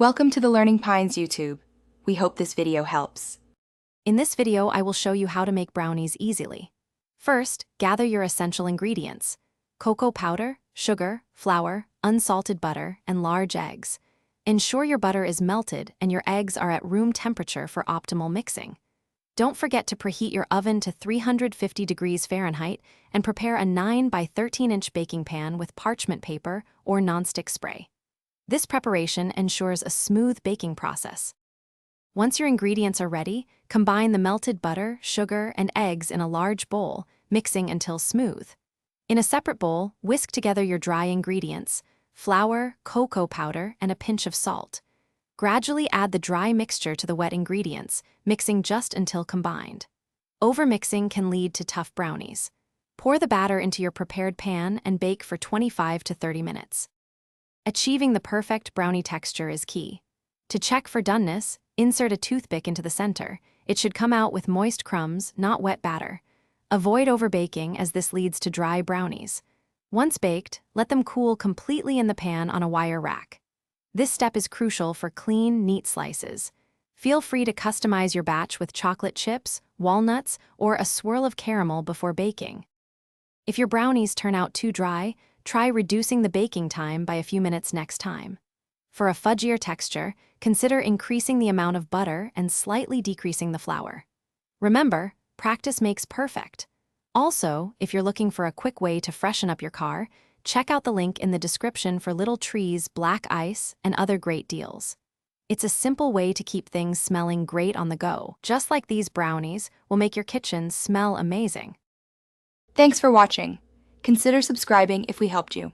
Welcome to the Learning Pines YouTube. We hope this video helps. In this video, I will show you how to make brownies easily. First, gather your essential ingredients: cocoa powder, sugar, flour, unsalted butter, and large eggs. Ensure your butter is melted and your eggs are at room temperature for optimal mixing. Don't forget to preheat your oven to 350 degrees Fahrenheit and prepare a 9 by 13-inch baking pan with parchment paper or nonstick spray. This preparation ensures a smooth baking process. Once your ingredients are ready, combine the melted butter, sugar, and eggs in a large bowl, mixing until smooth. In a separate bowl, whisk together your dry ingredients: flour, cocoa powder, and a pinch of salt. Gradually add the dry mixture to the wet ingredients, mixing just until combined. Overmixing can lead to tough brownies. Pour the batter into your prepared pan and bake for 25 to 30 minutes. Achieving the perfect brownie texture is key. To check for doneness, insert a toothpick into the center. It should come out with moist crumbs, not wet batter. Avoid overbaking, as this leads to dry brownies. Once baked, let them cool completely in the pan on a wire rack. This step is crucial for clean, neat slices. Feel free to customize your batch with chocolate chips, walnuts, or a swirl of caramel before baking. If your brownies turn out too dry, try reducing the baking time by a few minutes next time. For a fudgier texture, consider increasing the amount of butter and slightly decreasing the flour. Remember, practice makes perfect. Also, if you're looking for a quick way to freshen up your car, check out the link in the description for Little Tree's black ice and other great deals. It's a simple way to keep things smelling great on the go. Just like these brownies will make your kitchen smell amazing. Thanks for watching. Consider subscribing if we helped you.